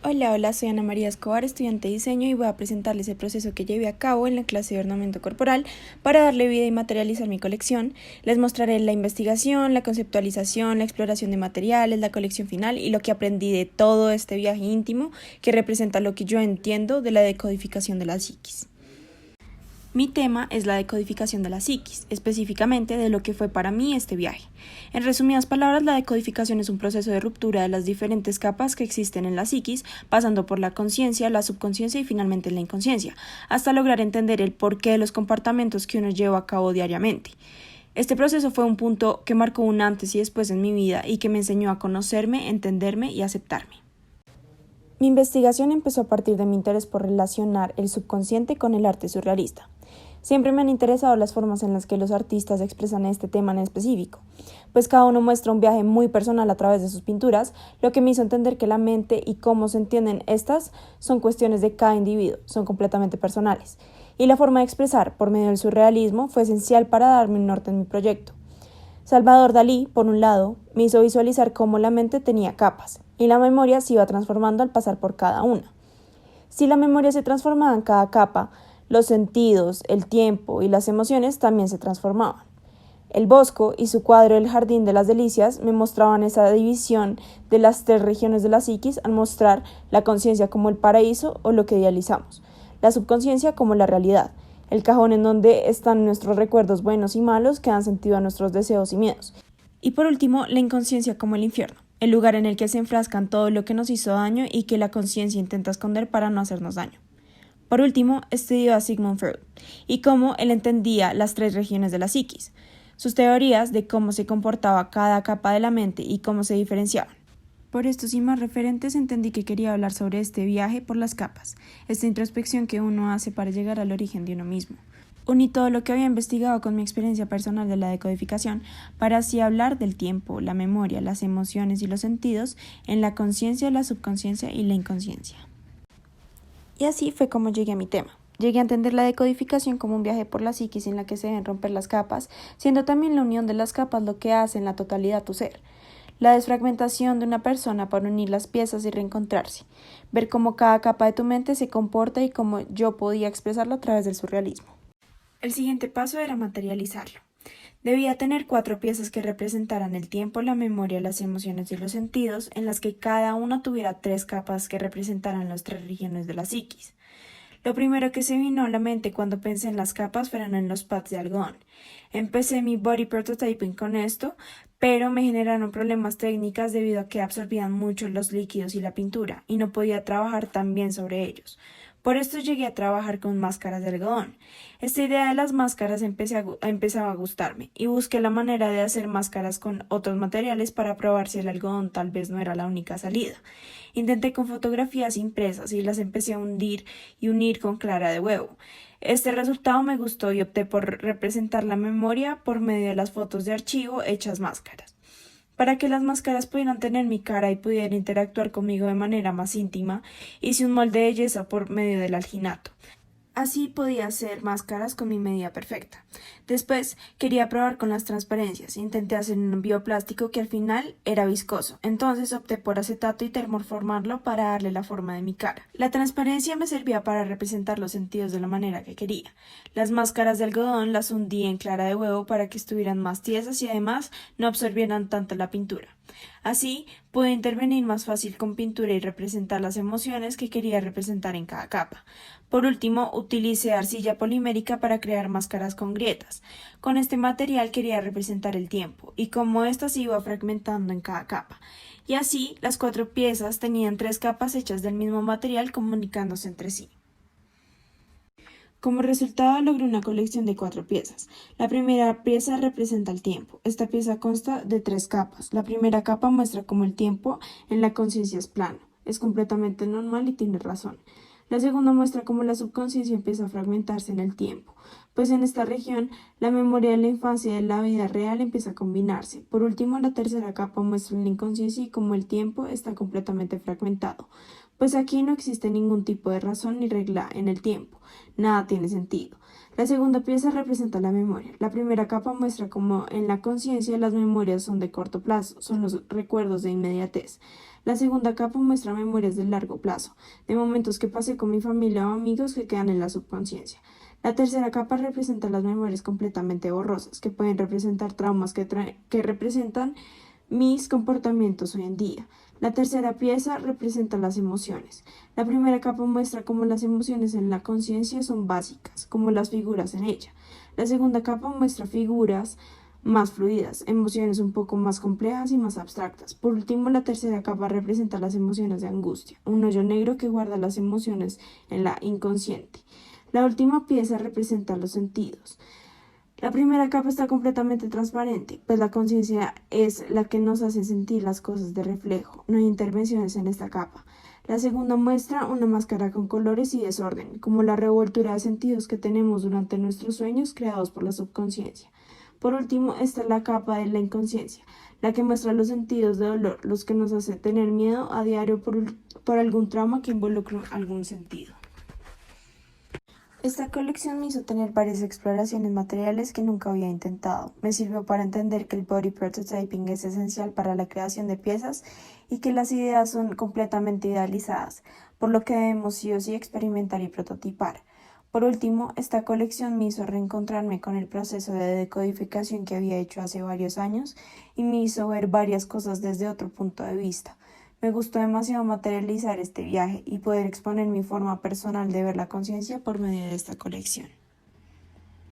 Hola, soy Ana María Escobar, estudiante de diseño y voy a presentarles el proceso que llevé a cabo en la clase de ornamento corporal para darle vida y materializar mi colección. Les mostraré la investigación, la conceptualización, la exploración de materiales, la colección final y lo que aprendí de todo este viaje íntimo que representa lo que yo entiendo de la decodificación de la psiquis. Mi tema es la decodificación de la psiquis, específicamente de lo que fue para mí este viaje. En resumidas palabras, la decodificación es un proceso de ruptura de las diferentes capas que existen en la psiquis, pasando por la conciencia, la subconsciencia y finalmente la inconsciencia, hasta lograr entender el porqué de los comportamientos que uno lleva a cabo diariamente. Este proceso fue un punto que marcó un antes y después en mi vida y que me enseñó a conocerme, entenderme y aceptarme. Mi investigación empezó a partir de mi interés por relacionar el subconsciente con el arte surrealista. Siempre me han interesado las formas en las que los artistas expresan este tema en específico, pues cada uno muestra un viaje muy personal a través de sus pinturas, lo que me hizo entender que la mente y cómo se entienden estas son cuestiones de cada individuo, son completamente personales. Y la forma de expresar por medio del surrealismo fue esencial para darme un norte en mi proyecto. Salvador Dalí, por un lado, me hizo visualizar cómo la mente tenía capas, y la memoria se iba transformando al pasar por cada una. Si la memoria se transformaba en cada capa, los sentidos, el tiempo y las emociones también se transformaban. El Bosco y su cuadro El Jardín de las Delicias me mostraban esa división de las tres regiones de la psiquis al mostrar la conciencia como el paraíso o lo que idealizamos, la subconsciencia como la realidad, el cajón en donde están nuestros recuerdos buenos y malos que dan sentido a nuestros deseos y miedos, y por último la inconsciencia como el infierno, el lugar en el que se enfrascan todo lo que nos hizo daño y que la conciencia intenta esconder para no hacernos daño. Por último, estudió a Sigmund Freud y cómo él entendía las tres regiones de la psiquis, sus teorías de cómo se comportaba cada capa de la mente y cómo se diferenciaban. Por estos y más referentes entendí que quería hablar sobre este viaje por las capas, esta introspección que uno hace para llegar al origen de uno mismo. Uní todo lo que había investigado con mi experiencia personal de la decodificación para así hablar del tiempo, la memoria, las emociones y los sentidos en la conciencia, la subconsciencia y la inconsciencia. Y así fue como llegué a mi tema. Llegué a entender la decodificación como un viaje por la psiquis en la que se deben romper las capas, siendo también la unión de las capas lo que hace en la totalidad tu ser. La desfragmentación de una persona para unir las piezas y reencontrarse. Ver cómo cada capa de tu mente se comporta y cómo yo podía expresarlo a través del surrealismo. El siguiente paso era materializarlo. Debía tener 4 piezas que representaran el tiempo, la memoria, las emociones y los sentidos, en las que cada una tuviera 3 capas que representaran las 3 regiones de la psiquis. Lo primero que se vino a la mente cuando pensé en las capas fueron en los pads de algodón. Empecé mi body prototyping con esto, pero me generaron problemas técnicos debido a que absorbían mucho los líquidos y la pintura, y no podía trabajar tan bien sobre ellos. Por esto llegué a trabajar con máscaras de algodón. Esta idea de las máscaras empezaba a gustarme y busqué la manera de hacer máscaras con otros materiales para probar si el algodón tal vez no era la única salida. Intenté con fotografías impresas y las empecé a hundir y unir con clara de huevo. Este resultado me gustó y opté por representar la memoria por medio de las fotos de archivo hechas máscaras. Para que las máscaras pudieran tener mi cara y pudieran interactuar conmigo de manera más íntima, hice un molde de yeso por medio del alginato. Así podía hacer máscaras con mi medida perfecta. Después quería probar con las transparencias. Intenté hacer un bioplástico que al final era viscoso. Entonces opté por acetato y termoformarlo para darle la forma de mi cara. La transparencia me servía para representar los sentidos de la manera que quería. Las máscaras de algodón las hundí en clara de huevo para que estuvieran más tiesas y además no absorbieran tanto la pintura. Así pude intervenir más fácil con pintura y representar las emociones que quería representar en cada capa. Por último, utilicé arcilla polimérica para crear máscaras con grietas. Con este material quería representar el tiempo y cómo ésta se iba fragmentando en cada capa. Y así, las 4 piezas tenían 3 capas hechas del mismo material comunicándose entre sí. Como resultado logré una colección de 4 piezas. La primera pieza representa el tiempo. Esta pieza consta de 3 capas. La primera capa muestra cómo el tiempo en la conciencia es plano. Es completamente normal y tiene razón. La segunda muestra cómo la subconsciencia empieza a fragmentarse en el tiempo. pues en esta región la memoria de la infancia y de la vida real empieza a combinarse. Por último, la tercera capa muestra la inconsciencia y cómo el tiempo está completamente fragmentado, pues aquí no existe ningún tipo de razón ni regla en el tiempo, nada tiene sentido. La segunda pieza representa la memoria. La primera capa muestra cómo en la conciencia las memorias son de corto plazo, son los recuerdos de inmediatez. La segunda capa muestra memorias de largo plazo, de momentos que pasé con mi familia o amigos que quedan en la subconsciencia. La tercera capa representa las memorias completamente borrosas, que pueden representar traumas que representan mis comportamientos hoy en día. La tercera pieza representa las emociones. La primera capa muestra cómo las emociones en la conciencia son básicas, como las figuras en ella. La segunda capa muestra figuras más fluidas, emociones un poco más complejas y más abstractas. Por último, la tercera capa representa las emociones de angustia, un hoyo negro que guarda las emociones en la inconsciente. La última pieza representa los sentidos. La primera capa está completamente transparente, pues la conciencia es la que nos hace sentir las cosas de reflejo. No hay intervenciones en esta capa. La segunda muestra una máscara con colores y desorden, como la revoltura de sentidos que tenemos durante nuestros sueños creados por la subconsciencia. Por último, está la capa de la inconsciencia, la que muestra los sentidos de dolor, los que nos hace tener miedo a diario por algún trauma que involucre algún sentido. Esta colección me hizo tener varias exploraciones materiales que nunca había intentado. Me sirvió para entender que el body prototyping es esencial para la creación de piezas y que las ideas son completamente idealizadas, por lo que debemos sí o sí experimentar y prototipar. Por último, esta colección me hizo reencontrarme con el proceso de decodificación que había hecho hace varios años y me hizo ver varias cosas desde otro punto de vista. Me gustó demasiado materializar este viaje y poder exponer mi forma personal de ver la conciencia por medio de esta colección.